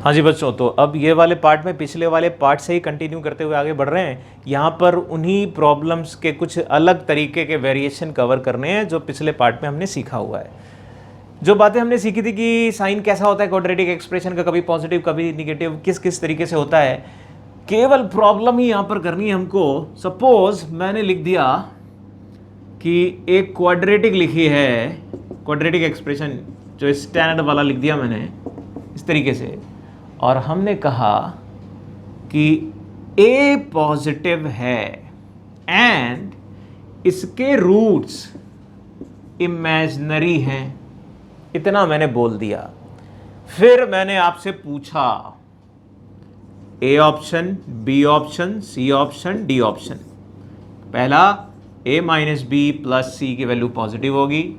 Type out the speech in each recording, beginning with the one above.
हाँ जी बच्चों, तो अब ये वाले पार्ट में पिछले वाले पार्ट से ही कंटिन्यू करते हुए आगे बढ़ रहे हैं। यहाँ पर उन्हीं प्रॉब्लम्स के कुछ अलग तरीके के वेरिएशन कवर करने हैं जो पिछले पार्ट में हमने सीखा हुआ है। जो बातें हमने सीखी थी कि साइन कैसा होता है क्वाड्रेटिक एक्सप्रेशन का, कभी पॉजिटिव कभी निगेटिव, किस किस तरीके से होता है, केवल प्रॉब्लम ही यहाँ पर करनी है हमको। सपोज मैंने लिख दिया कि एक क्वाड्रेटिक लिखी है, क्वाड्रेटिक एक्सप्रेशन जो स्टैंडर्ड वाला लिख दिया मैंने इस तरीके से, और हमने कहा कि a पॉजिटिव है एंड इसके रूट्स इमेजिनरी हैं, इतना मैंने बोल दिया। फिर मैंने आपसे पूछा a option, b option, c option, d option. पहला a minus b plus c की वैल्यू पॉजिटिव होगी,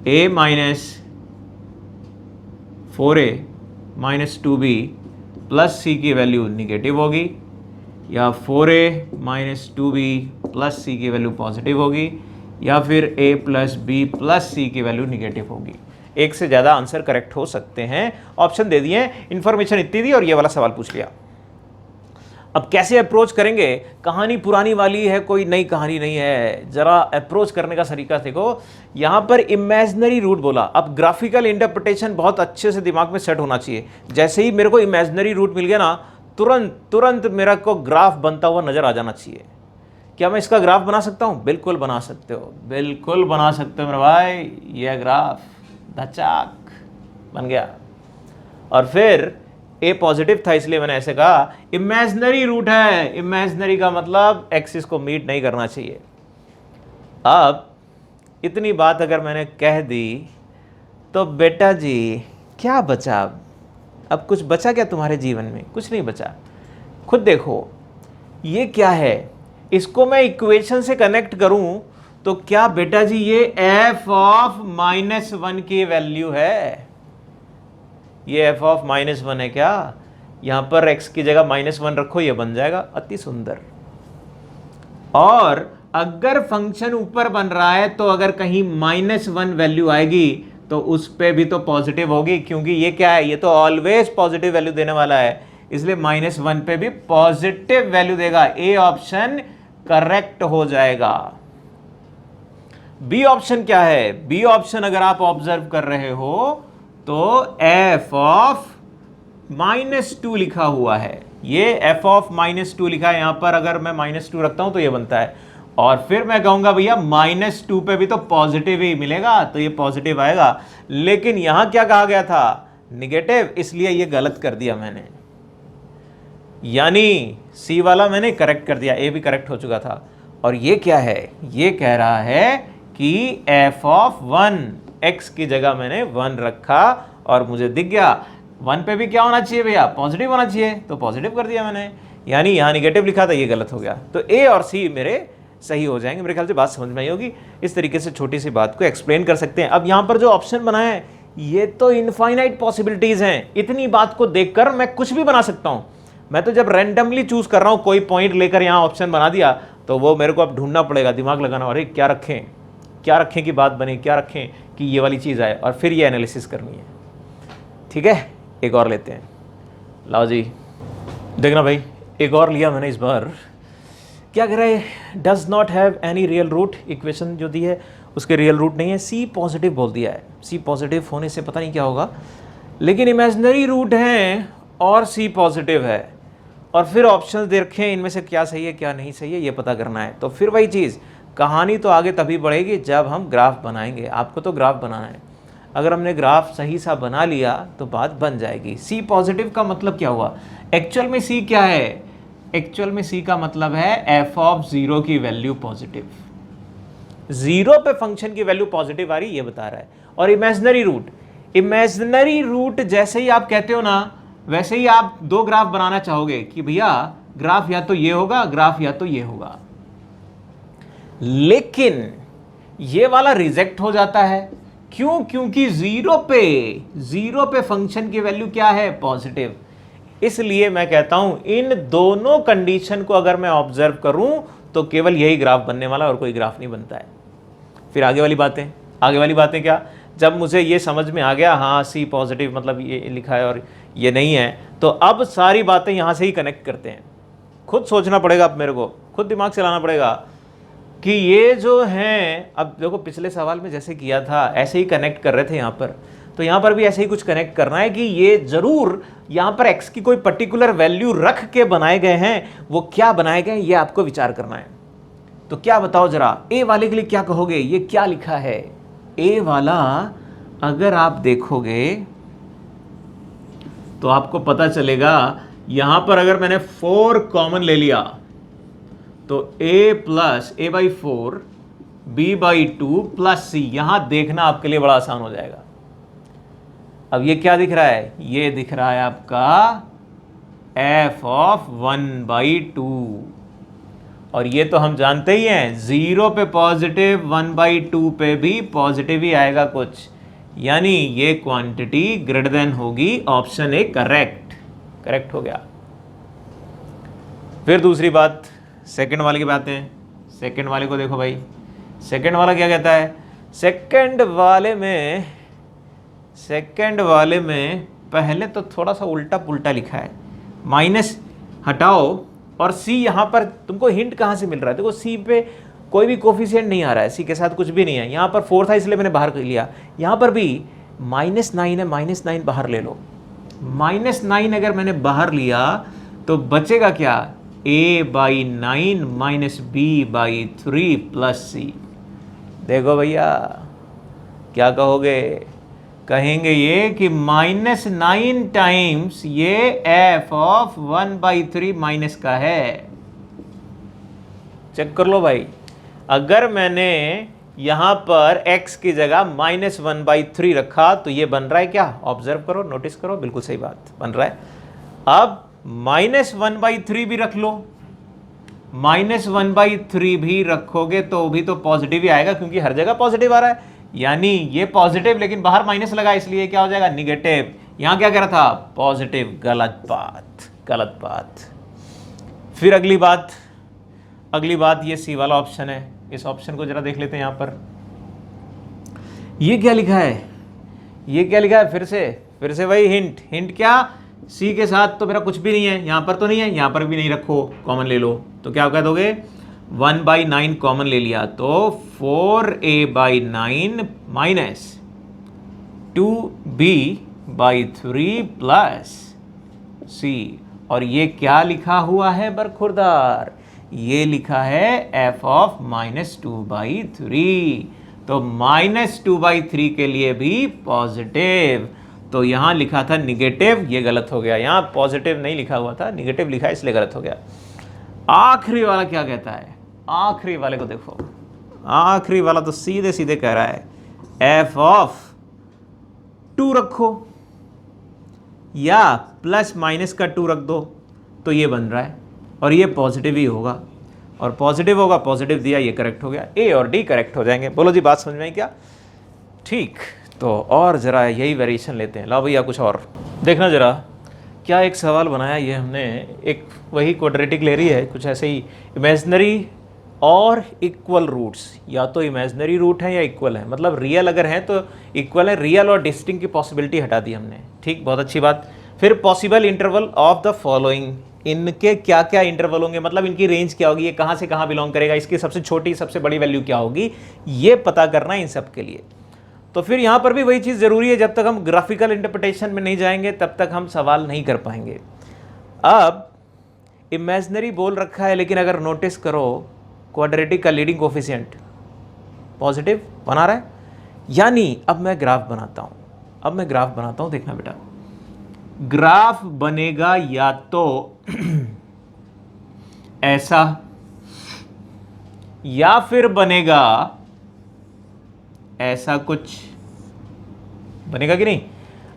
a minus 4a minus 2b plus c की वैल्यू निगेटिव होगी, या 4a minus 2b plus c की वैल्यू पॉजिटिव होगी, या फिर a plus B plus c की वैल्यू निगेटिव होगी। एक से ज़्यादा आंसर करेक्ट हो सकते हैं। ऑप्शन दे दिए, इंफॉर्मेशन इतनी दी और ये वाला सवाल पूछ लिया। अब कैसे अप्रोच करेंगे? कहानी पुरानी वाली है, कोई नई कहानी नहीं है। जरा अप्रोच करने का तरीका देखो। यहाँ पर इमेजिनरी रूट बोला, अब ग्राफिकल इंटरप्रिटेशन बहुत अच्छे से दिमाग में सेट होना चाहिए। जैसे ही मेरे को इमेजिनरी रूट मिल गया ना, तुरंत मेरा को ग्राफ बनता हुआ नजर आ जाना चाहिए। क्या मैं इसका ग्राफ बना सकता हूँ? बिल्कुल बना सकते हो, बिल्कुल बना सकते हो मेरे भाई। यह ग्राफ धचाक बन गया। और फिर ए पॉजिटिव था इसलिए मैंने ऐसे कहा। इमेजिनरी रूट है, इमेजिनरी का मतलब एक्सिस को मीट नहीं करना चाहिए। अब इतनी बात अगर मैंने कह दी तो बेटा जी क्या बचा? अब कुछ बचा क्या तुम्हारे जीवन में? कुछ नहीं बचा। खुद देखो ये क्या है, इसको मैं इक्वेशन से कनेक्ट करूं तो क्या बेटा जी ये f ऑफ -1 की वैल्यू है। ये f ऑफ -1 है क्या? यहां पर x की जगह -1 रखो, ये बन जाएगा। अति सुंदर। और अगर फंक्शन ऊपर बन रहा है तो अगर कहीं -1 वैल्यू आएगी तो उस पे भी तो पॉजिटिव होगी, क्योंकि ये क्या है, ये तो ऑलवेज पॉजिटिव वैल्यू देने वाला है, इसलिए -1 पे भी पॉजिटिव वैल्यू देगा। ए ऑप्शन करेक्ट हो जाएगा। बी ऑप्शन क्या है? बी ऑप्शन अगर आप ऑब्जर्व कर रहे हो तो f ऑफ -2 लिखा हुआ है। ये f ऑफ -2 लिखा है, यहां पर अगर मैं -2 रखता हूं तो ये बनता है। और फिर मैं कहूंगा भैया -2 पे भी तो पॉजिटिव ही मिलेगा, तो ये पॉजिटिव आएगा। लेकिन यहां क्या कहा गया था? निगेटिव, इसलिए ये गलत कर दिया मैंने। यानी सी वाला मैंने करेक्ट कर दिया, ए भी करेक्ट हो चुका था। और ये क्या है? ये कह रहा है कि f ऑफ 1, x की जगह मैंने 1 रखा और मुझे दिख गया 1 पे भी क्या होना चाहिए भैया? पॉजिटिव होना चाहिए, तो पॉजिटिव कर दिया मैंने। यानी यहाँ निगेटिव लिखा था, ये गलत हो गया। तो ए और सी मेरे सही हो जाएंगे। मेरे ख्याल से बात समझ में आई होगी। इस तरीके से छोटी सी बात को एक्सप्लेन कर सकते हैं। अब यहाँ पर जो ऑप्शन बनाया है ये तो इनफाइनाइट पॉसिबिलिटीज हैं। इतनी बात को देखकर मैं कुछ भी बना सकता हूँ। मैं तो जब रैंडमली चूज कर रहा हूँ, कोई पॉइंट लेकर यहाँ ऑप्शन बना दिया तो वो मेरे को अब ढूंढना पड़ेगा, दिमाग लगाना, अरे क्या रखें, क्या रखें की बात बने, क्या रखें कि ये वाली चीज़ आए, और फिर ये एनालिसिस करनी है। ठीक है, एक और लेते हैं। लाओ जी, देखना भाई, एक और लिया मैंने इस बार। क्या कह रहा है? Does not have any real root. Equation जो दी है उसके रियल रूट नहीं है। सी पॉजिटिव बोल दिया है। सी पॉजिटिव होने से पता नहीं क्या होगा, लेकिन इमेजिनरी रूट है और सी पॉजिटिव है। और फिर ऑप्शन दे रखे हैं, इनमें से क्या सही है क्या नहीं सही है ये पता करना है। तो फिर वही चीज़, कहानी तो आगे तभी बढ़ेगी जब हम ग्राफ बनाएंगे। आपको तो ग्राफ बनाना है। अगर हमने ग्राफ सही सा बना लिया तो बात बन जाएगी। सी पॉजिटिव का मतलब क्या हुआ? एक्चुअल में सी क्या है? एक्चुअल में सी का मतलब है f ऑफ 0 की वैल्यू पॉजिटिव। 0 पे फंक्शन की वैल्यू पॉजिटिव आ रही, ये बता रहा है। और इमेजिनरी रूट, इमेजिनरी रूट जैसे ही आप कहते हो ना, वैसे ही आप दो ग्राफ बनाना चाहोगे कि भैया ग्राफ या तो ये होगा, ग्राफ या तो ये होगा। लेकिन ये वाला रिजेक्ट हो जाता है। क्यों? क्योंकि 0 पे फंक्शन की वैल्यू क्या है? पॉजिटिव। इसलिए मैं कहता हूं इन दोनों कंडीशन को अगर मैं ऑब्जर्व करूं तो केवल यही ग्राफ बनने वाला, और कोई ग्राफ नहीं बनता है। फिर आगे वाली बातें क्या? जब मुझे ये समझ में आ गया हाँ सी पॉजिटिव मतलब ये लिखा है और ये नहीं है, तो अब सारी बातें यहाँ से ही कनेक्ट करते हैं। खुद सोचना पड़ेगा, अब मेरे को खुद दिमाग चलाना पड़ेगा कि ये जो हैं, अब देखो पिछले सवाल में जैसे किया था ऐसे ही कनेक्ट कर रहे थे यहाँ पर, तो यहाँ पर भी ऐसे ही कुछ कनेक्ट करना है कि ये जरूर यहाँ पर x की कोई पर्टिकुलर वैल्यू रख के बनाए गए हैं। वो क्या बनाए गए ये आपको विचार करना है। तो क्या बताओ जरा, a वाले के लिए क्या कहोगे, ये क्या लिखा है a वाला? अगर आप देखोगे तो आपको पता चलेगा यहां पर अगर मैंने 4 कॉमन ले लिया तो a plus a by 4 b by 2 plus c, यहां देखना आपके लिए बड़ा आसान हो जाएगा। अब ये क्या दिख रहा है, ये दिख रहा है आपका f ऑफ 1/2, और ये तो हम जानते ही हैं 0 पे पॉजिटिव 1/2 पे भी पॉजिटिव ही आएगा कुछ, यानी ये क्वांटिटी ग्रेटर देन होगी ऑप्शन ए करेक्ट हो गया। फिर दूसरी बात सेकंड वाले की बात है। सेकंड वाले को देखो भाई, सेकंड वाला क्या कहता है, सेकंड वाले में पहले तो थोड़ा सा उल्टा पुल्टा लिखा है, माइनस हटाओ और सी यहाँ पर तुमको हिंट कहाँ से मिल रहा है, देखो सी पे कोई भी कोफिशिएंट नहीं आ रहा है, सी के साथ कुछ भी नहीं है, यहाँ पर 4 था इसलिए मैंने बाहर कर लिया। यहाँ पर भी -9 है, -9 बाहर ले लो। -9 अगर मैंने बाहर लिया तो बचेगा क्या, a/9 minus b/3 plus c। देखो भैया क्या कहोगे, कहेंगे ये कि -9 टाइम्स ये f ऑफ 1/3 माइनस का है। चेक कर लो भाई, अगर मैंने यहां पर x की जगह -1/3 रखा तो ये बन रहा है क्या, ऑब्जर्व करो, नोटिस करो, बिल्कुल सही बात बन रहा है। अब -1/3 भी रख लो, -1/3 भी रखोगे तो भी तो पॉजिटिव ही आएगा क्योंकि हर जगह पॉजिटिव आ रहा है, यानी ये पॉजिटिव लेकिन बाहर माइनस लगा इसलिए क्या हो जाएगा, निगेटिव। यहां क्या कह रहा था, पॉजिटिव, गलत बात। फिर अगली बात ये सी वाला ऑप्शन है, इस ऑप्शन को जरा देख लेते हैं। यहां पर ये क्या लिखा है, फिर से वही हिंट क्या, सी के साथ तो मेरा कुछ भी नहीं है, यहां पर तो नहीं है, यहां पर भी नहीं रखो, कॉमन ले लो, तो क्या कह दोगे 1/9 कॉमन ले लिया तो 4a/9 minus 2b/3 plus c, और ये क्या लिखा हुआ है बरखुरदार, ये लिखा है f ऑफ -2/3, तो -2/3 के लिए भी पॉजिटिव, तो यहां लिखा था निगेटिव, ये गलत हो गया, यहां पॉजिटिव नहीं लिखा हुआ था, निगेटिव लिखा है इसलिए गलत हो गया। आखिरी वाला क्या कहता है, आखिरी वाले को देखो, आखिरी वाला तो सीधे कह रहा है f ऑफ 2 रखो या प्लस माइनस का 2 रख दो, तो ये बन रहा है और ये पॉजिटिव ही होगा, और पॉजिटिव होगा, पॉजिटिव दिया, ये करेक्ट हो गया, ए और डी करेक्ट हो जाएंगे। बोलो जी बात समझ में आई क्या, ठीक। तो और ज़रा यही वेरिएशन लेते हैं, लाओ भैया कुछ और देखना जरा, क्या एक सवाल बनाया ये हमने, एक वही क्वाड्रेटिक ले रही है, कुछ ऐसे ही इमेजिनरी और इक्वल रूट्स, या तो इमेजिनरी रूट है या इक्वल है, मतलब रियल अगर है तो इक्वल है, रियल और डिस्टिंक्ट की पॉसिबिलिटी हटा दी हमने, ठीक, बहुत अच्छी बात। फिर possible interval of the following, इनके क्या क्या इंटरवल होंगे, मतलब इनकी रेंज क्या होगी, ये कहाँ से कहाँ बिलोंग करेगा, इसकी सबसे छोटी सबसे बड़ी वैल्यू क्या होगी, ये पता करना है इन सब के लिए। तो फिर यहाँ पर भी वही चीज़ ज़रूरी है, जब तक हम ग्राफिकल इंटरप्रिटेशन में नहीं जाएंगे तब तक हम सवाल नहीं कर पाएंगे। अब इमेजिनरी बोल रखा है, लेकिन अगर नोटिस करो क्वाड्रेटिक का लीडिंग कोफिशिएंट पॉजिटिव बना रहा है, यानी अब मैं ग्राफ बनाता हूँ, देखना बेटा, ग्राफ बनेगा या तो ऐसा या फिर बनेगा ऐसा, कुछ बनेगा कि नहीं।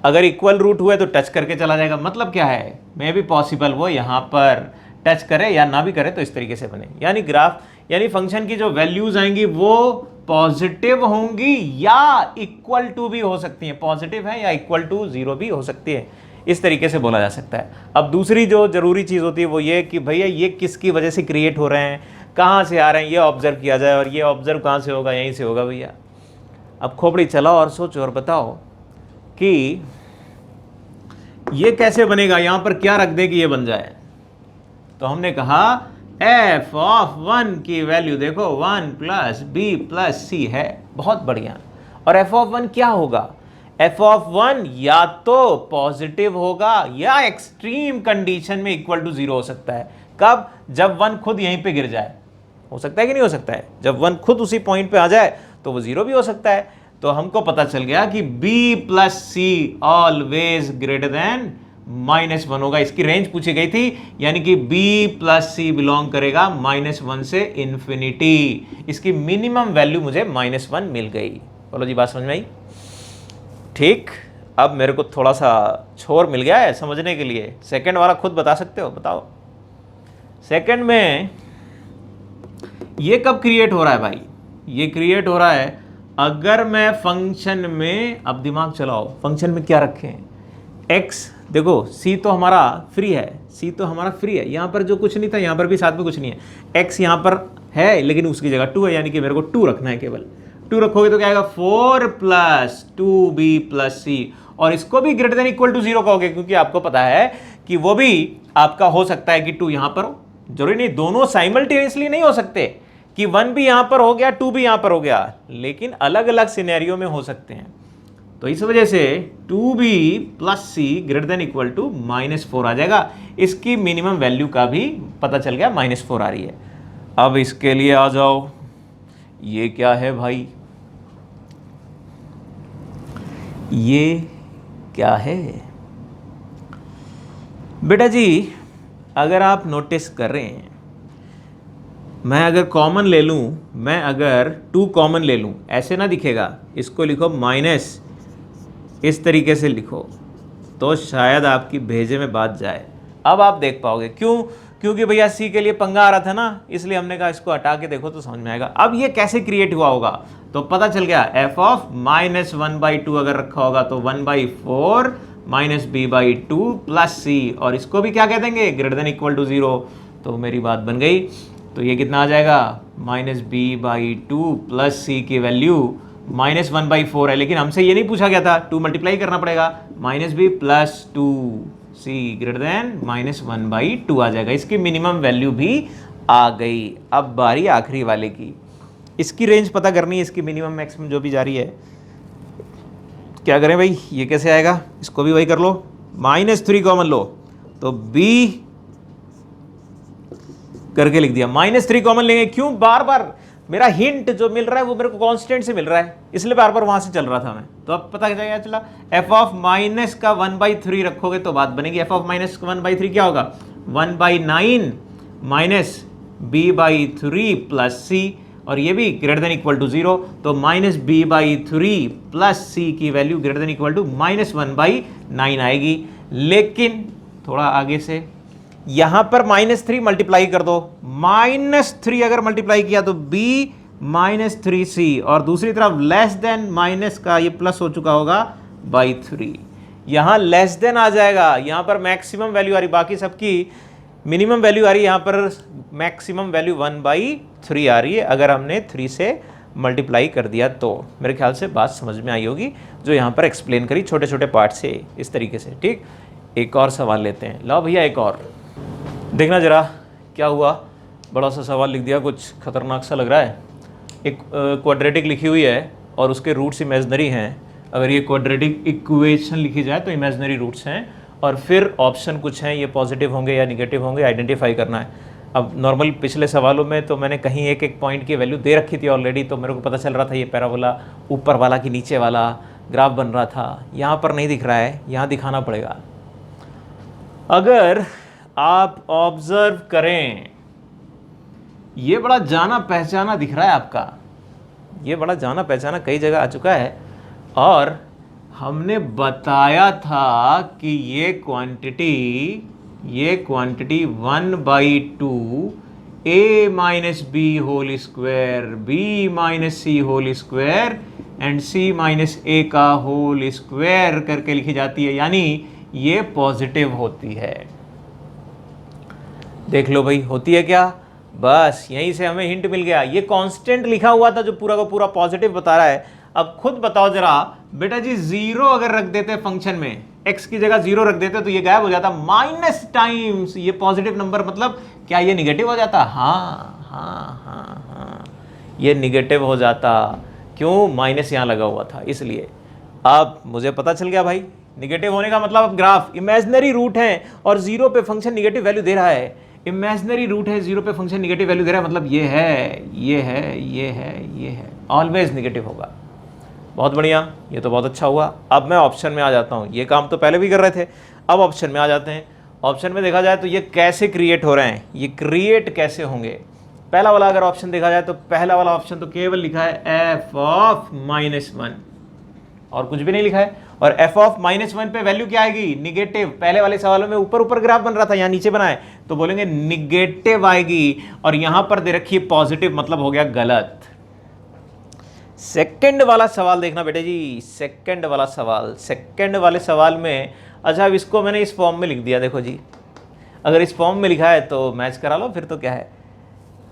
अगर इक्वल रूट हुआ तो टच करके चला जाएगा, मतलब क्या है, मे भी पॉसिबल वो यहाँ पर टच करे या ना भी करे तो इस तरीके से बने, यानी ग्राफ यानी फंक्शन की जो वैल्यूज आएंगी वो पॉजिटिव होंगी या इक्वल टू भी हो सकती हैं, पॉजिटिव है या इक्वल टू 0 भी हो सकती है, इस तरीके से बोला जा सकता है। अब दूसरी जो ज़रूरी चीज़ होती है वो ये कि भैया ये किसकी वजह से क्रिएट हो रहे हैं, कहाँ से आ रहे हैं, ये ऑब्जर्व किया जाए, और ये ऑब्जर्व कहाँ से होगा, यहीं से होगा भैया। अब खोपड़ी चलाओ और सोचो और बताओ कि ये कैसे बनेगा, यहां पर क्या रख दे कि ये बन जाए। तो हमने कहा f ऑफ 1 की वैल्यू देखो 1 प्लस बी प्लस सी है, बहुत बढ़िया। और f ऑफ 1 क्या होगा, f ऑफ 1 या तो पॉजिटिव होगा या एक्सट्रीम कंडीशन में इक्वल टू 0 हो सकता है। कब, जब 1 खुद यहीं पे गिर जाए, हो सकता है कि नहीं हो सकता है, जब 1 खुद उसी पॉइंट पे आ जाए तो वो 0 भी हो सकता है। तो हमको पता चल गया कि b प्लस सी ऑलवेज ग्रेटर देन -1 होगा। इसकी रेंज पूछी गई थी, यानी कि b प्लस सी बिलोंग करेगा -1 से इंफिनिटी। इसकी मिनिमम वैल्यू मुझे -1 मिल गई। बोलो जी, बात समझ में आई? ठीक, अब मेरे को थोड़ा सा छोर मिल गया है समझने के लिए। सेकंड वाला खुद बता सकते हो, बताओ। सेकंड में ये कब क्रिएट हो रहा है भाई, ये क्रिएट हो रहा है अगर मैं फंक्शन में, अब दिमाग चलाओ, फंक्शन में क्या रखें, x, देखो c तो हमारा फ्री है, c तो हमारा फ्री है, यहां पर जो कुछ नहीं था यहां पर भी साथ में कुछ नहीं है। x यहां पर है लेकिन उसकी जगह 2 है, यानी कि मेरे को 2 रखना है, केवल 2 रखोगे तो क्या आएगा 4 प्लस 2b प्लस सी, और इसको भी ग्रेटर देन इक्वल टू 0 कहोगे, क्योंकि आपको पता है कि वो भी आपका हो सकता है कि 2 यहां पर हो, जरूरी नहीं दोनों साइमल्टेनियसली नहीं हो सकते कि 1 भी यहां पर हो गया 2 भी यहां पर हो गया, लेकिन अलग अलग सिनेरियो में हो सकते हैं। तो इस वजह से 2b plus c greater than equal to -4 आ जाएगा। इसकी मिनिमम वैल्यू का भी पता चल गया, -4 आ रही है। अब इसके लिए आ जाओ, ये क्या है भाई, ये क्या है बेटा जी, अगर आप नोटिस कर रहे हैं, मैं अगर कॉमन ले लूं, मैं अगर 2 कॉमन ले लूं, ऐसे ना दिखेगा, इसको लिखो माइनस, इस तरीके से लिखो तो शायद आपकी भेजे में बात जाए। अब आप देख पाओगे, क्यों, क्योंकि भैया सी के लिए पंगा आ रहा था ना, इसलिए हमने कहा इसको हटा के देखो तो समझ में आएगा। अब ये कैसे क्रिएट हुआ होगा, तो पता चल गया f ऑफ -1/2 अगर रखा होगा तो 1/4 -b/2 प्लस सी, और इसको भी क्या कह देंगे, ग्रेटर देन इक्वल टू 0। तो मेरी बात बन गई। तो ये कितना आ जाएगा, -b/2 प्लस सी की वैल्यू -1/4 है, लेकिन हमसे ये नहीं पूछा गया था, 2 मल्टीप्लाई करना पड़ेगा, -b प्लस 2 सी ग्रेटर देन -1/2 आ जाएगा। इसकी मिनिमम वैल्यू भी आ गई। अब बारी आखिरी वाले की, इसकी रेंज पता करनी है, इसकी मिनिमम मैक्सिमम जो भी जा रही है। क्या करें भाई, ये कैसे आएगा, इसको भी वही कर लो, -3 कॉमन लो तो b करके लिख दिया, -3 कॉमन लेंगे। क्यों, बार बार मेरा हिंट जो मिल रहा है वो मेरे को कांस्टेंट से मिल रहा है, इसलिए बार बार वहां से चल रहा था मैं। तो अब पता क्या चला, f ऑफ माइनस का 1/3 रखोगे तो बात बनेगी। f ऑफ माइनस का 1/3 क्या होगा, 1/9 माइनस b/3 प्लस सी, और ये भी ग्रेटर देन इक्वल टू 0। तो -b/3 प्लस सी की value greater than equal to -1/9 आएगी। लेकिन थोड़ा आगे से यहां पर -3 मल्टीप्लाई कर दो, -3 अगर मल्टीप्लाई किया तो b -3c, और दूसरी तरफ लेस देन माइनस का ये प्लस हो चुका होगा /3, यहां लेस देन आ जाएगा, यहां पर मैक्सिमम वैल्यू आ रही, बाकी सबकी मिनिमम वैल्यू आ रही है, यहां पर मैक्सिमम वैल्यू 1/3 आ रही है। अगर हमने 3 से मल्टीप्लाई कर दिया तो मेरे ख्याल से बात समझ में आई होगी, जो यहां पर एक्सप्लेन करी छोटे छोटे पार्ट से इस तरीके से। ठीक, एक और सवाल लेते हैं, लाओ भैया एक और देखना जरा क्या हुआ। बड़ा सा सवाल लिख दिया, कुछ खतरनाक सा लग रहा है। एक क्वाड्रेटिक लिखी हुई है और उसके रूट्स इमेजनरी हैं। अगर ये क्वाड्रेटिक इक्वेशन लिखी जाए तो इमेजनरी रूट्स हैं, और फिर ऑप्शन कुछ हैं, ये पॉजिटिव होंगे या निगेटिव होंगे, आइडेंटिफाई करना है। अब नॉर्मल पिछले सवालों में तो मैंने कहीं एक एक पॉइंट की वैल्यू दे रखी थी ऑलरेडी, तो मेरे को पता चल रहा था ये पैराबोला ऊपर वाला कि नीचे वाला ग्राफ बन रहा था। यहाँ पर नहीं दिख रहा है, यहाँ दिखाना पड़ेगा। अगर आप ऑब्जर्व करें, ये बड़ा जाना पहचाना दिख रहा है आपका, ये बड़ा जाना पहचाना कई जगह आ चुका है, और हमने बताया था कि ये quantity 1/2 a minus b whole square, b minus c whole square and c minus a का होल स्क्वायर करके लिखी जाती है, यानी ये पॉजिटिव होती है। देख लो भाई, होती है क्या, बस यहीं से हमें हिंट मिल गया। ये कांस्टेंट लिखा हुआ था जो पूरा का पूरा पॉजिटिव बता रहा है, अब खुद बताओ जरा बेटा जी, 0 अगर रख देते फंक्शन में, x की जगह 0 रख देते तो ये गायब हो जाता, माइनस टाइम्स ये पॉजिटिव नंबर, मतलब क्या ये निगेटिव हो जाता? हाँ हाँ हाँ हाँ, ये निगेटिव हो जाता। क्यों? माइनस यहाँ लगा हुआ था इसलिए। अब मुझे पता चल गया भाई, निगेटिव होने का मतलब अब ग्राफ इमेजिनरी रूट है और 0 पे फंक्शन निगेटिव वैल्यू दे रहा है। इमेजिनरी रूट है, 0 पे फंक्शन निगेटिव वैल्यू दे रहा है, मतलब ये है, ये है, ये है, ये है, ऑलवेज निगेटिव होगा। बहुत बढ़िया, ये तो बहुत अच्छा हुआ। अब मैं ऑप्शन में आ जाता हूँ, ये काम तो पहले भी कर रहे थे, अब ऑप्शन में आ जाते हैं। ऑप्शन में देखा जाए तो ये कैसे क्रिएट हो रहे हैं, ये क्रिएट कैसे होंगे। पहला वाला अगर ऑप्शन देखा जाए तो पहला वाला ऑप्शन तो केवल लिखा है f ऑफ -1 और कुछ भी नहीं लिखा है। और f ऑफ -1 पे वैल्यू क्या आएगी? निगेटिव। पहले वाले सवालों में ऊपर ऊपर ग्राफ बन रहा था, यहाँ नीचे बना है तो बोलेंगे निगेटिव आएगी, और यहां पर दे रखी है पॉजिटिव, मतलब हो गया गलत। सेकंड वाला सवाल देखना बेटे जी, सेकंड वाला सवाल, सेकंड वाले सवाल में, अच्छा अब इसको मैंने इस फॉर्म में लिख दिया, देखो जी, अगर इस फॉर्म में लिखा है तो मैच करा लो, फिर तो क्या है।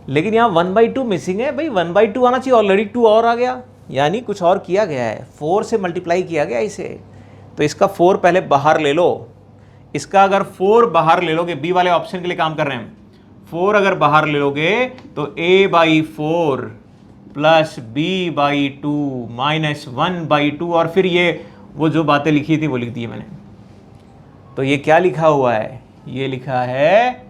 लेकिन यहाँ 1/2 मिसिंग है भाई, 1/2 आना चाहिए, ऑलरेडी 2 और आ गया, यानी कुछ और किया गया है, 4 से मल्टीप्लाई किया गया इसे। तो इसका 4 पहले बाहर ले लो, इसका अगर 4 बाहर ले लोगे, बी वाले ऑप्शन के लिए काम कर रहे हैं, 4 अगर बाहर ले लोगे तो a/4 प्लस b/2 माइनस 1/2, और फिर ये वो जो बातें लिखी थी वो लिख दी मैंने। तो ये क्या लिखा हुआ है? ये लिखा है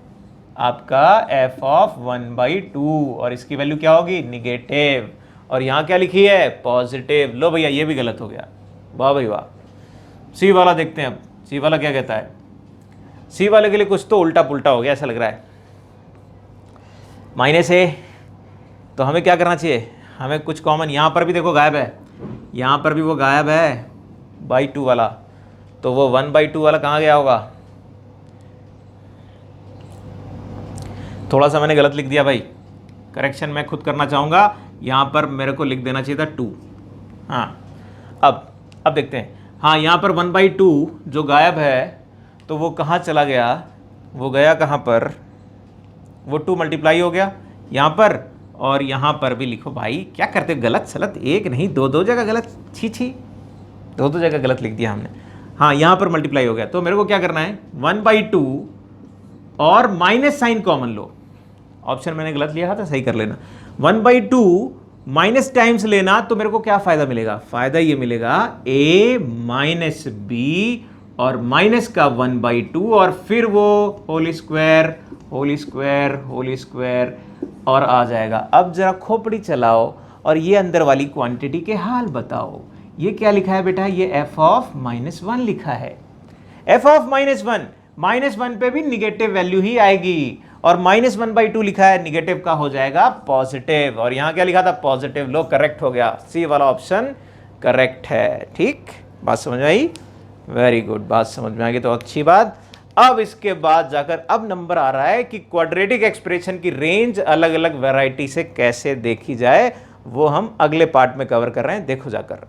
आपका f ऑफ 1/2 और इसकी वैल्यू क्या होगी? निगेटिव। और यहाँ क्या लिखी है? पॉजिटिव। लो भैया ये भी गलत हो गया, वाह भाई वाह। सी वाला देखते हैं अब, सी वाला क्या कहता है। सी वाले के लिए कुछ तो उल्टा पुल्टा हो गया ऐसा लग रहा है। माइनस है तो हमें क्या करना चाहिए? हमें कुछ कॉमन, यहाँ पर भी देखो गायब है, यहाँ पर भी वो गायब है /2 वाला, तो वो 1/2 वाला कहाँ गया होगा? थोड़ा सा मैंने गलत लिख दिया भाई, करेक्शन मैं खुद करना चाहूँगा, यहाँ पर मेरे को लिख देना चाहिए था 2। हाँ अब देखते हैं, हाँ यहाँ पर 1/2 जो गायब है तो वो कहाँ चला गया? वो गया कहाँ पर? वो 2 मल्टीप्लाई हो गया यहाँ पर, और यहाँ पर भी लिखो भाई, क्या करते हो? गलत सलत एक नहीं, दो जगह गलत, छी छी, दो जगह गलत लिख दिया हमने। हाँ यहाँ पर मल्टीप्लाई हो गया, तो मेरे को क्या करना है? 1/2 और माइनस साइन कॉमन लो। ऑप्शन मैंने गलत लिया था, सही कर लेना। 1/2 माइनस टाइम्स लेना, तो मेरे को क्या फायदा मिलेगा? फायदा ये मिलेगा a माइनस बी और माइनस का 1/2 और फिर वो whole square whole square whole square और आ जाएगा। अब जरा खोपड़ी चलाओ और ये अंदर वाली क्वांटिटी के हाल बताओ। ये क्या लिखा है बेटा? ये f ऑफ -1 लिखा है। f ऑफ -1 पे भी निगेटिव वैल्यू ही आएगी, और -1/2 लिखा है, निगेटिव का हो जाएगा पॉजिटिव, और यहाँ क्या लिखा था? पॉजिटिव। लो करेक्ट हो गया, सी वाला ऑप्शन करेक्ट है। ठीक, बात समझ में आई? वेरी गुड, बात समझ में आ गई तो अच्छी बात। अब इसके बाद जाकर अब नंबर आ रहा है कि क्वाड्रेटिक एक्सप्रेशन की रेंज अलग अलग वैरायटी से कैसे देखी जाए, वो हम अगले पार्ट में कवर कर रहे हैं, देखो जाकर।